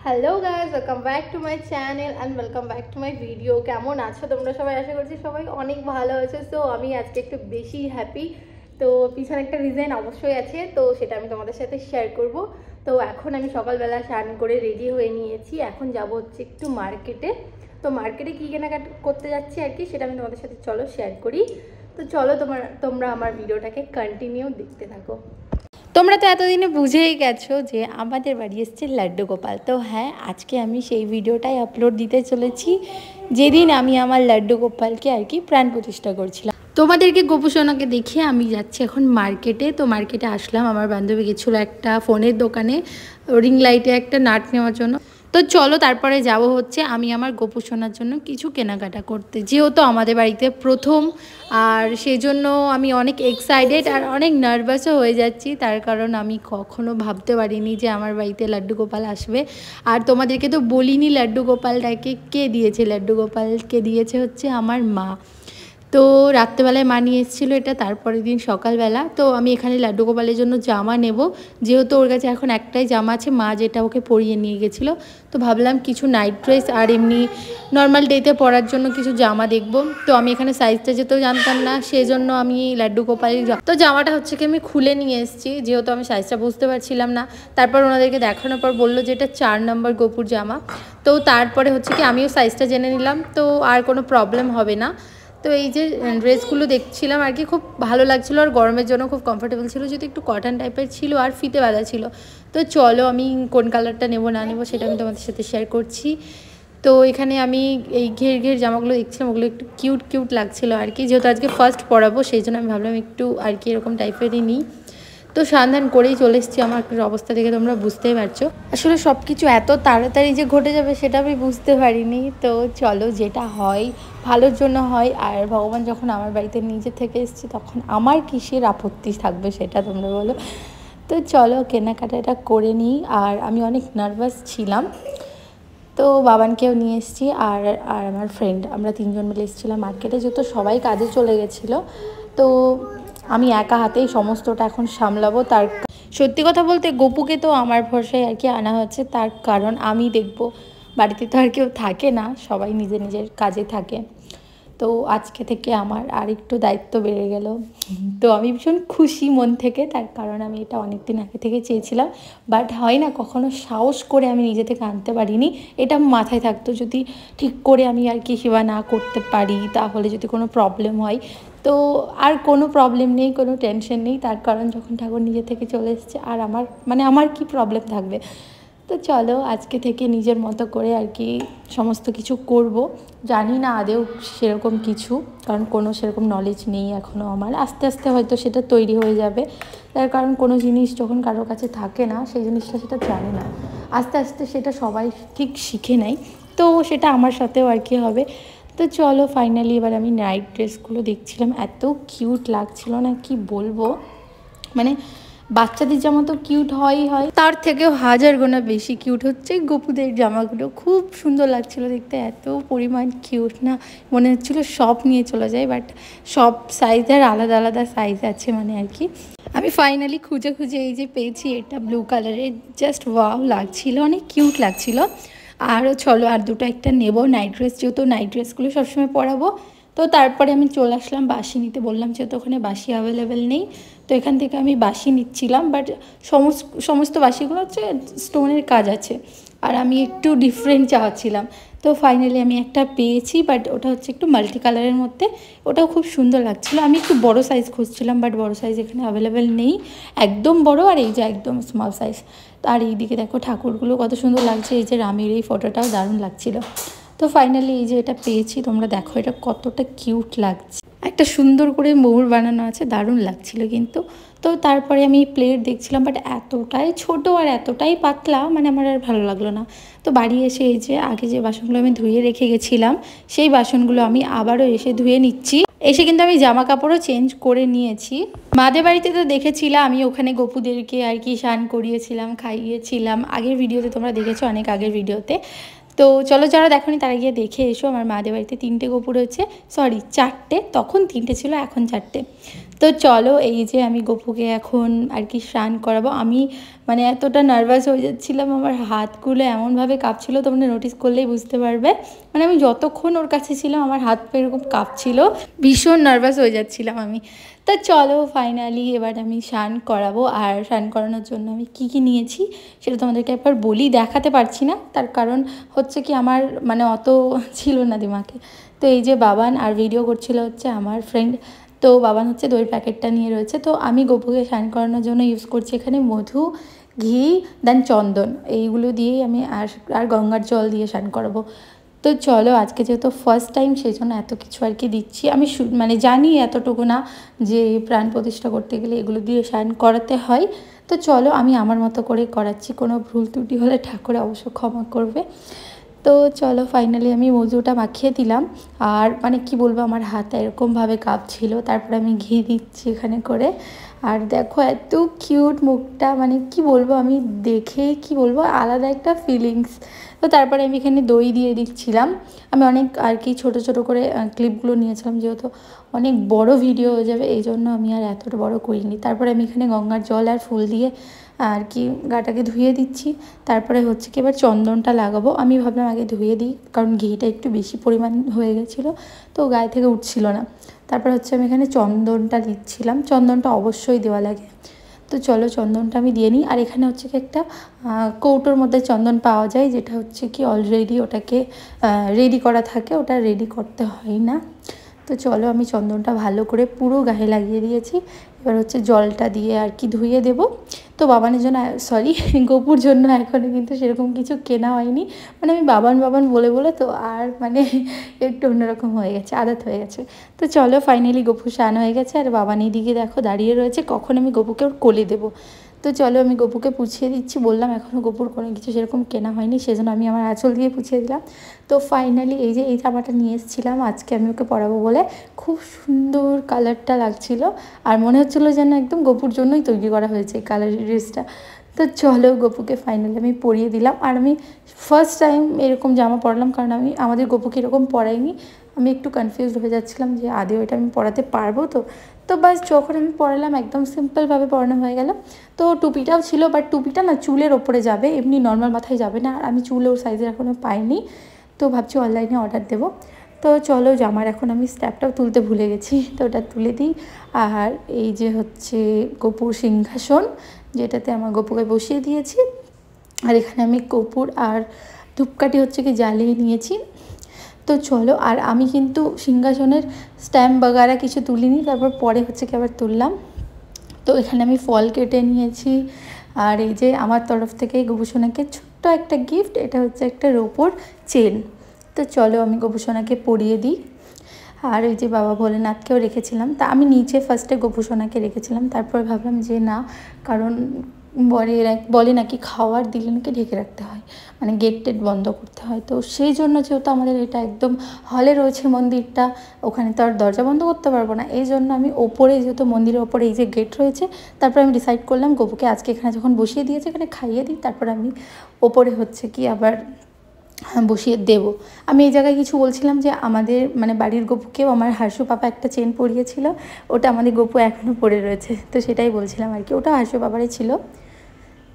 Hello guys, welcome back to my channel and welcome back to my video. কেমন আছো তোমরা সবাই? আশা করছি সবাই অনেক ভালো আছো। সো আমি আজকে একটু বেশি হ্যাপি। তো পিছনে একটা রিজন অবশ্যই আছে, তো সেটা আমি তোমাদের সাথে শেয়ার করব। তো এখন আমি সকালবেলা স্নান করে রেডি হয়ে নিয়েছি, এখন যাব হচ্ছে একটু মার্কেটে। তো মার্কেটে কী কেনাকাটা করতে যাচ্ছি আর কি, সেটা আমি তোমাদের সাথে চলো শেয়ার করি। তো চলো তোমরা আমার ভিডিওটাকে কন্টিনিউ দেখতে থাকো। তোমরা তো এতদিনে বুঝেই গেছো যে আমাদের বাড়ি এসছে লাড্ডু গোপাল। তো হ্যাঁ, আজকে আমি সেই ভিডিওটাই আপলোড দিতে চলেছি যেদিন আমি আমার লাড্ডু গোপালকে আর কি প্রাণ প্রতিষ্ঠা করছিলাম। তোমাদেরকে গোপুসোনাকে দেখিয়ে আমি যাচ্ছি এখন মার্কেটে। তো মার্কেটে আসলাম, আমার বান্ধবী গেছিলো একটা ফোনের দোকানে রিং লাইটে একটা নাট নেওয়ার জন্য। তো চলো তারপরে যাব হচ্ছে আমি আমার গোপুসোনার জন্য কিছু কেনাকাটা করতে, যেহেতু আমাদের বাড়িতে প্রথম, আর সেই জন্য আমি অনেক এক্সাইটেড আর অনেক নার্ভাসও হয়ে যাচ্ছি। তার কারণ আমি কখনো ভাবতে পারিনি যে আমার বাড়িতে লাড্ডু গোপাল আসবে। আর তোমাদেরকে তো বলিনি লাড্ডু গোপালটাকে কে দিয়েছে। লাড্ডু গোপালকে দিয়েছে হচ্ছে আমার মা। তো রাত্রেবেলায় মা নিয়ে এসেছিলো এটা, তারপরের দিন সকালবেলা। তো আমি এখানে লাড্ডু গোপালের জন্য জামা নেব, যেহেতু ওর কাছে এখন একটাই জামা আছে, মা যেটা ওকে পরিয়ে নিয়ে গেছিলো। তো ভাবলাম কিছু নাইট ড্রেস আর এমনি নর্মাল ডেতে পরার জন্য কিছু জামা দেখব। তো আমি এখানে সাইজটা যেতেও জানতাম না, সেই জন্য আমি লাড্ডু গোপালের তো জামাটা হচ্ছে কি আমি খুলে নিয়ে এসেছি, যেহেতু আমি সাইজটা বুঝতে পারছিলাম না। তারপর ওনাদেরকে দেখানোর পর বললো যে এটা 4 নম্বর গোপুর জামা। তো তারপরে হচ্ছে কি আমিও সাইজটা জেনে নিলাম, তো আর কোনো প্রবলেম হবে না। তো এই যে ড্রেসগুলো দেখছিলাম আর কি, খুব ভালো লাগছিলো আর গরমের জন্য খুব কমফোর্টেবল ছিল, যদি একটু কটন টাইপের ছিল আর ফিতে বাঁধা ছিল। তো চলো আমি কোন কালারটা নেব না নেব সেটা আমি তোমাদের সাথে শেয়ার করছি। তো এখানে আমি এই ঘের ঘের জামাগুলো দেখছিলাম, ওগুলো একটু কিউট কিউট লাগছিলো আর কি, যেহেতু আজকে ফার্স্ট পরাবো সেই জন্য আমি ভাবলাম একটু আর কি এরকম টাইপেরই নিই। তো সন্ধান করেই চলে এসেছি, আমার অবস্থা দেখে তোমরা বুঝতেই পারছো। আসলে সব কিছু এত তাড়াতাড়ি যে ঘটে যাবে সেটা আমি বুঝতে পারিনি। তো চলো, যেটা হয় ভালোর জন্য হয়, আর ভগবান যখন আমার বাড়িতে নিজে থেকে এসেছে তখন আমার কিসের আপত্তি থাকবে সেটা তোমরা বলো। তো চলো কেনাকাটাটা করে নিই। আর আমি অনেক নার্ভাস ছিলাম। তো বাবানকেও নিয়ে এসেছি আর আর আমার ফ্রেন্ড, আমরা 3 জন মিলে এসেছিলাম মার্কেটে, যেহেতু সবাই কাজে চলে গেছিলো। তো আমি একা হাতেই সমস্তটা এখন সামলাবো। তার সত্যি কথা বলতে গোপুকে তো আমার ভরসায় আর কি আনা হচ্ছে, তার কারণ আমি দেখব, বাড়িতে তো আর কেউ থাকে না, সবাই নিজের নিজের কাজে থাকে। তো আজকে থেকে আমার আর একটু দায়িত্ব বেড়ে গেল। তো আমি ভীষণ খুশি মন থেকে, তার কারণ আমি এটা অনেক দিন আগে থেকে চেয়েছিলাম, বাট হয় না, কখনো সাহস করে আমি নিজে থেকে আনতে পারিনি। এটা মাথায় থাকতো, যদি ঠিক করে আমি আর কি সেবা না করতে পারি তাহলে যদি কোনো প্রবলেম হয়। তো আর কোনো প্রবলেম নেই, কোনো টেনশন নেই, তার কারণ যখন ঠাকুর নিজে থেকে চলে এসেছে আর আমার কি প্রবলেম থাকবে। তো চলো আজকে থেকে নিজের মতো করে আর কি সমস্ত কিছু করব। জানি না আদেও সেরকম কিছু, কারণ কোনো সেরকম নলেজ নেই এখনও আমার, আস্তে আস্তে হয়তো সেটা তৈরি হয়ে যাবে। তার কারণ কোনো জিনিস যখন কারোর কাছে থাকে না, সেই জিনিসটা সেটা জানে না, আস্তে আস্তে সেটা সবাই ঠিক শিখে নেয়। তো সেটা আমার সাথেও আর কি হবে। তো চলো ফাইনালি এবার আমি নাইট ড্রেসগুলো দেখছিলাম, এত কিউট লাগছিল না কি বলবো, মানে বাচ্চাদের জামা তো কিউট হয়ই হয়, তার থেকেও 1000 গুণা বেশি কিউট হচ্ছে গোপুদের জামাগুলো। খুব সুন্দর লাগছিল দেখতে, এত পরিমাণ কিউট না, মনে হচ্ছিলো সব নিয়ে চলে যায়, বাট সব সাইজের আলাদা আলাদা সাইজ আছে মানে আর কি। আমি ফাইনালি খুঁজে খুঁজে এই যে পেয়েছি, এটা ব্লু কালারের, জাস্ট ওয়াও লাগছিল, অনেক কিউট লাগছিল। আরও চলো আর দুটো একটা নেবো নাইট ড্রেস, যেহেতু নাইট ড্রেসগুলো সবসময় পরাবো। তো তারপরে আমি চলে আসলাম বাসি নিতে, বললাম যেহেতু ওখানে বাসি অ্যাভেলেবেল নেই, তো এখান থেকে আমি বাসি নিচ্ছিলাম। বাট সমস্ত বাসিগুলো হচ্ছে স্টোনের কাজ আছে, আর আমি একটু ডিফারেন্ট চাচ্ছিলাম। তো ফাইনালি আমি একটা পেয়েছি, বাট ওটা হচ্ছে একটু মাল্টি কালারের মধ্যে, ওটাও খুব সুন্দর লাগছিলো। আমি একটু বড় সাইজ খুঁজছিলাম, বাট বড় সাইজ এখানে অ্যাভেলেবেল নেই, একদম বড় আর এই যে একদম স্মল সাইজ। আর এইদিকে দেখো ঠাকুরগুলো কত সুন্দর লাগছে, এই যে রামের এই ফটোটাও দারুণ লাগছিলো। তো ফাইনালি এই যে এটা পেয়েছি, তোমরা দেখো এটা কতটা কিউট লাগছে, একটা সুন্দর করে ময়ূর বানানো আছে, দারুণ লাগছিল কিন্তু। তো তারপরে আমি প্লেট দেখছিলাম, বাট এতটাই ছোট আর এতটাই পাতলা, মানে আমার আর ভালো লাগলো না। তো বাড়ি এসে এই যে আগে যে বাসনগুলো আমি ধুয়ে রেখে গেছিলাম, সেই বাসনগুলো আমি আবারও এসে ধুয়ে নিচ্ছি। এসে কিন্তু আমি জামা কাপড়ও চেঞ্জ করে নিয়েছি। মাদের বাড়িতে তো দেখেছিলাম আমি ওখানে গপুদেরকে আর কি স্নান করিয়েছিলাম, খাইয়েছিলাম, আগের ভিডিওতে তোমরা দেখেছো, অনেক আগের ভিডিওতে। তো চলো যারা দেখোনি তারা গিয়ে দেখে এসো। আমার মাদের বাড়িতে 3টে গোপুর হয়েছে, সরি 4টে, তখন 3টে ছিল এখন 4টে। তো চলো এই যে আমি গপুকে এখন আর কি স্নান করাবো। আমি মানে এতটা নার্ভাস হয়ে যাচ্ছিলাম, আমার হাতগুলো এমনভাবে কাঁপছিল, তোমরা নোটিস করলেই বুঝতে পারবে। মানে আমি যতক্ষণ ওর কাছে ছিলাম আমার হাত পা এরকম কাঁপছিল, ভীষণ নার্ভাস হয়ে যাচ্ছিলাম আমি। তা চলো ফাইনালি এবার আমি স্নান করাবো। আর স্নান করানোর জন্য আমি কি কি নিয়েছি সেটা তোমাদেরকে একবার বলি, দেখাতে পারছি না তার কারণ হচ্ছে কি আমার মানে অত ছিল না দিমাগে। তো এই যে বাবান, আর ভিডিও করছিল হচ্ছে আমার ফ্রেন্ড। তো বাবান হচ্ছে দইয়ের প্যাকেটটা নিয়ে রয়েছে। তো আমি গপুকে স্নান করানোর জন্য ইউজ করছি এখানে মধু, ঘি, দেন চন্দন, এইগুলো দিয়েই আমি আর গঙ্গার জল দিয়ে স্নান করাবো। তো চলো আজকে যেহেতু ফার্স্ট টাইম সেই জন্য এত কিছু আর কি দিচ্ছি। আমি মানে জানি এতটুকু না যে প্রাণ প্রতিষ্ঠা করতে গেলে এগুলো দিয়ে স্নান করাতে হয়। তো চলো আমি আমার মতো করে করাচ্ছি, কোনো ভুল ত্রুটি হলে ঠাকুর অবশ্য ক্ষমা করবে। তো চলো ফাইনালি আমি মধুটা মাখিয়ে দিলাম। আর মানে কি বলবো, আমার হাত এরকমভাবে কাঁপছিল। তারপরে আমি ঘি দিচ্ছি এখানে করে। আর দেখো এত কিউট মুখটা, মানে কি বলবো, আমি দেখে কি বলবো, আলাদা একটা ফিলিংস। তো তারপরে আমি এখানে দই দিয়ে দিচ্ছিলাম। আমি অনেক আর কি ছোট ছোট করে ক্লিপগুলো নিয়েছিলাম, যেহেতু অনেক বড় ভিডিও হয়ে যাবে এই জন্য আমি আর এতটা বড় করিনি। তারপরে আমি এখানে গঙ্গার জল আর ফুল দিয়ে আর কি গাটাকে ধুয়ে দিচ্ছি। তারপরে হচ্ছে কি এবার চন্দনটা লাগাবো। আমি ভাবলাম আগে ধুয়ে দিই, কারণ ঘিটা একটু বেশি পরিমাণ হয়ে গেছিলো, তো গায়ে থেকে উঠছিল না। তারপর হচ্ছে আমি এখানে চন্দনটা দিচ্ছিলাম, চন্দনটা অবশ্যই দেওয়া লাগে। তো চলো চন্দনটা আমি দিয়ে নিই। আর এখানে হচ্ছে কি একটা কৌটোর মধ্যে চন্দন পাওয়া যায়, যেটা হচ্ছে কি অলরেডি ওটাকে রেডি করা থাকে, ওটা রেডি করতে হয় না। তো চলো আমি চন্দনটা ভালো করে পুরো গায়ে লাগিয়ে দিয়েছি। এবার হচ্ছে জলটা দিয়ে আর কি ধুয়ে দেব। তো বাবানের জন্য সরি গপুর জন্য এখনও কিন্তু সেরকম কিছু কেনা হয়নি, মানে আমি বাবান বাবান বলে বলে তো আর মানে একটু অন্যরকম হয়ে গেছে, আদত হয়ে গেছে। তো চলো ফাইনালি গপু স্নান হয়ে গেছে, আর বাবান এইদিকে দেখো দাঁড়িয়ে রয়েছে কখন আমি গপুকে ওর কোলে দেবো। তো চলো আমি গপুকে পুছিয়ে দিচ্ছি, বললাম এখনও গপুর কোনো কিছু সেরকম কেনা হয়নি, সেজন্য আমি আমার আঁচল দিয়ে পুছিয়ে দিলাম। তো ফাইনালি এই যে এই জামাটা নিয়ে এসেছিলাম আজকে আমি ওকে পরাবো বলে, খুব সুন্দর কালারটা লাগছিল, আর মনে হচ্ছিলো যেন একদম গপুর জন্যই তৈরি করা হয়েছে এই কালারের ড্রেসটা। তো চলো গপুকে ফাইনালি আমি পরিয়ে দিলাম। আর আমি ফার্স্ট টাইম এরকম জামা পরালাম, কারণ আমি আমাদের গপুকে এরকম পরাইনি। আমি একটু কনফিউজড হয়ে যাচ্ছিলাম যে আদেও এটা আমি পরাতে পারবো তো। তো বাস যখন আমি পরালাম একদম সিম্পলভাবে পরানো হয়ে গেল। তো টুপিটাও ছিল, বাট টুপিটা না চুলের ওপরে যাবে, এমনি নর্মাল মাথায় যাবে না, আর আমি চুলে ওর সাইজের এখনও পাইনি। তো ভাবছি অনলাইনে অর্ডার দেবো। তো চলো জামার এখন আমি স্ট্যাপটাও তুলতে ভুলে গেছি, তো ওটা তুলে দিই। আর এই যে হচ্ছে গপুর সিংহাসন, যেটাতে আমার গপুকে বসিয়ে দিয়েছি। আর এখানে আমি কর্পূর আর ধূপকাঠি হচ্ছে কি জ্বালিয়ে নিয়েছি। তো চলো, আর আমি কিন্তু সিংহাসনের স্ট্যাম্প বাগারা কিছু তুলিনি, তারপর পরে হচ্ছে কি আবার তুললাম। তো এখানে আমি ফল কেটে নিয়েছি। আর এই যে আমার তরফ থেকে গপুসোনাকে ছোট্ট একটা গিফট, এটা হচ্ছে একটা রূপোর চেন। তো চলো আমি গপুসোনাকে পরিয়ে দিই। আর ওই যে বাবা ভোলেনাথকেও রেখেছিলাম, তা আমি নিচে ফার্স্টে গপুসোনাকে রেখেছিলাম, তারপর ভাবলাম যে না, কারণ বলে নাকি খাওয়ার দিলে নাকি ঢেকে রাখতে হয়, মানে গেট টেট বন্ধ করতে হয়। তো সেই জন্য যেহেতু আমাদের এটা একদম হলে রয়েছে মন্দিরটা, ওখানে তো আর দরজা বন্ধ করতে পারবো না, এই জন্য আমি ওপরে, যেহেতু মন্দিরের ওপরে এই যে গেট রয়েছে, তারপর আমি ডিসাইড করলাম গপুকে আজকে এখানে যখন বসিয়ে দিয়েছে এখানে খাইয়ে দিই, তারপর আমি ওপরে হচ্ছে কি আবার বসিয়ে দেবো। আমি এই জায়গায় কিছু বলছিলাম যে আমাদের মানে বাড়ির গপুকেও আমার হাসু পাপা একটা চেন পরিয়েছিল, ওটা আমাদের গপু এখনও পরে রয়েছে, তো সেটাই বলছিলাম আর কি, ওটা হাসু পাপারই ছিল।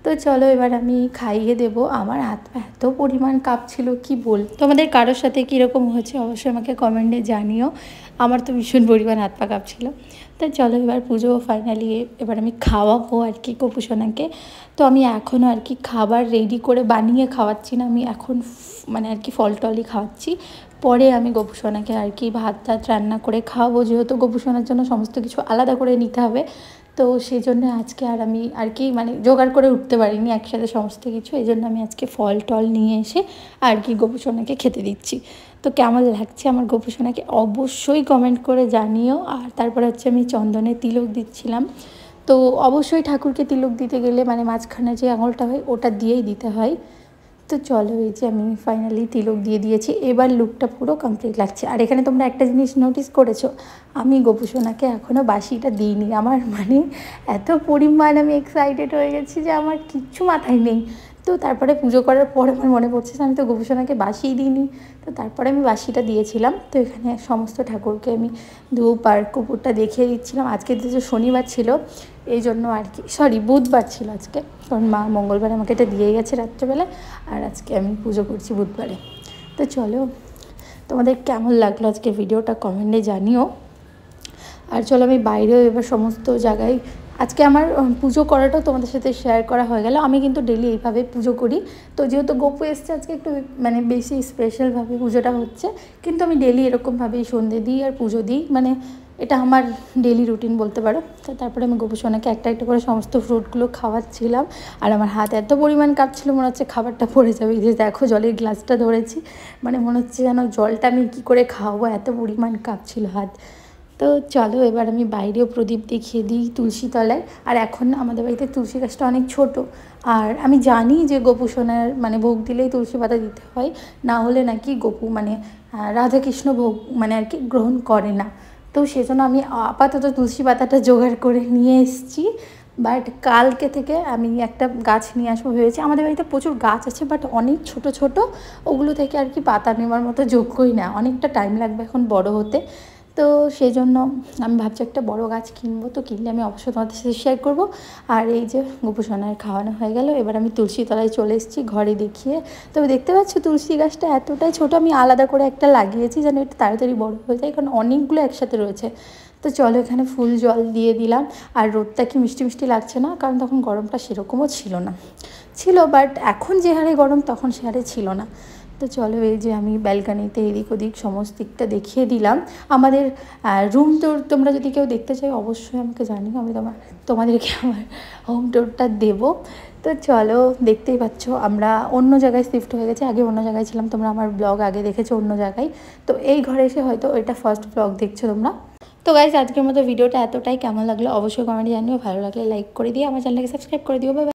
তো চলো এবার আমি খাইয়ে দেবো। আমার হাত পা এত পরিমাণ কাঁপছিল কি বল, তোমাদের কারোর সাথে কীরকম হয়েছে অবশ্যই আমাকে কমেন্টে জানিও। আমার তো ভীষণ পরিমাণ হাত পা কাঁপছিল। তো চলো এবার পুজো ফাইনালি, এবার আমি খাওয়াবো আর কি গপুসোনাকে। তো আমি এখনও আর কি খাবার রেডি করে বানিয়ে খাওয়াচ্ছি না, আমি এখন মানে আর কি ফল টলই খাওয়াচ্ছি। পরে আমি গপুসোনাকে আর কি ভাত টাত রান্না করে খাওয়াবো, যেহেতু গপুসোনার জন্য সমস্ত কিছু আলাদা করে নিতে হবে। তো সেই জন্য আজকে আর আমি আর কি মানে জোগাড় করে উঠতে পারিনি একসাথে সমস্ত কিছু, এই জন্য আমি আজকে ফল টল নিয়ে এসে আর কি গপুসোনাকে খেতে দিচ্ছি। তো কেমন লাগছে আমার গপুসোনাকে অবশ্যই কমেন্ট করে জানিও। আর তারপরে হচ্ছে আমি চন্দনের তিলক দিচ্ছিলাম। তো অবশ্যই ঠাকুরকে তিলক দিতে গেলে মানে মাঝখানে যে আঙুলটা হয় ওটা দিয়েই দিতে হয়। তো চলো এই যে আমি ফাইনালি তিলক দিয়ে দিয়েছি, এবার লুকটা পুরো কমপ্লিট লাগছে। আর এখানে তোমরা একটা জিনিস নোটিস করেছো, আমি গপুসোনাকে এখনও বাসিটা দিইনি। আমার মানে এত পরিমাণ আমি এক্সাইটেড হয়ে গেছি যে আমার কিচ্ছু মাথায় নেই। তো তারপরে পুজো করার পর আমার মনে পড়ছে যে আমি তো গোপুসোনাকে বাসিই দিইনি, তো তারপরে আমি বাসিটা দিয়েছিলাম। তো এখানে সমস্ত ঠাকুরকে আমি ধূপ আর কর্পূরটা দেখিয়ে দিচ্ছিলাম। আজকে যে শনিবার ছিল এই জন্য আর কি, সরি বুধবার ছিল আজকে, কারণ মা মঙ্গলবারে আমাকে এটা দিয়ে গেছে রাত্রেবেলা, আর আজকে আমি পুজো করছি বুধবারে। তো চলো, তোমাদের কেমন লাগলো আজকে ভিডিওটা কমেন্টে জানিও। আর চলো আমি বাইরেও এবার সমস্ত জায়গায় আজকে আমার পুজো করাটাও তোমাদের সাথে শেয়ার করা হয়ে গেল। আমি কিন্তু ডেলি এইভাবে পুজো করি, তো যেহেতু গোপু এসছে আজকে একটু মানে বেশি স্পেশালভাবে পুজোটা হচ্ছে, কিন্তু আমি ডেলি এরকমভাবেই সন্ধে দিই আর পুজো দিই, মানে এটা আমার ডেলি রুটিন বলতে পারো। তো তারপরে আমি গোপু সোনাকে একটা একটা করে সমস্ত ফ্রুটগুলো খাওয়াচ্ছিলাম, আর আমার হাত এত পরিমাণ কাঁপছিল মনে হচ্ছে খাবারটা পড়ে যাবে। এই যে দেখো জলের গ্লাসটা ধরেছি, মানে মনে হচ্ছে যেন জলটা আমি কী করে খাওয়াবো, এত পরিমাণ কাঁপছিল হাত। তো চলো এবার আমি বাইরেও প্রদীপ দেখিয়ে দিই তুলসী তলায়। আর এখন আমাদের বাড়িতে তুলসী গাছটা অনেক ছোট, আর আমি জানি যে গোপু সোনার মানে ভোগ দিলেই তুলসী পাতা দিতে হয়, না হলে নাকি গোপু মানে রাধাকৃষ্ণ ভোগ মানে আর কি গ্রহণ করে না। তো সেজন্য আমি আপাতত তুলসী পাতাটা জোগাড় করে নিয়ে এসেছি। বাট কালকে থেকে আমি একটা গাছ নিয়ে আসবো ভেবেছি। আমাদের বাড়িতে প্রচুর গাছ আছে, বাট অনেক ছোট ছোট, ওগুলো থেকে আর কি পাতা নেওয়ার মতো যোগ্যই না, অনেকটা টাইম লাগবে এখন বড় হতে। তো সেই জন্য আমি ভাবছি একটা বড় গাছ কিনবো, তো কিনলে আমি অবশ্যই তোমাদের সাথে শেয়ার করবো। আর এই যে গোপু সোনার খাওয়ানো হয়ে গেল, এবার আমি তুলসী তলায় চলে এসেছি ঘরে দেখিয়ে। তবে দেখতে পাচ্ছ তুলসী গাছটা এতটাই ছোটো, আমি আলাদা করে একটা লাগিয়েছি যেন এটা তাড়াতাড়ি বড় হয়ে যায়, কারণ অনেকগুলো একসাথে রয়েছে। তো চলো এখানে ফুল জল দিয়ে দিলাম। আর রোদটা কি মিষ্টি মিষ্টি লাগছে না, কারণ তখন গরমটা সেরকমও ছিল না, ছিল বাট এখন যে হারে গরম তখন সে হারে ছিল না। তো চলো এই যে আমি ব্যালকানিতে এদিক ওদিক সমস্ত দিকটা দেখিয়ে দিলাম। আমাদের রুম ট্যুর তোমরা যদি কেউ দেখতে চাই অবশ্যই আমাকে জানিও, আমি তোমাদেরকে আমার হোম ট্যুরটা দেবো। তো চলো দেখতেই পাচ্ছ আমরা অন্য জায়গায় শিফট হয়ে গেছি, আগে অন্য জায়গায় ছিলাম, তোমরা আমার ব্লগ আগে দেখেছো অন্য জায়গায়। তো এই ঘরে এসে হয়তো এটা ফার্স্ট ব্লগ দেখছো তোমরা। তো গাইজ আজকের মতো ভিডিওটা এতটাই, কেমন লাগলো অবশ্যই কমেন্টে জানিও, ভালো লাগলে লাইক করে দিয়ে আমার চ্যানেলটাকে সাবস্ক্রাইব করে দিও।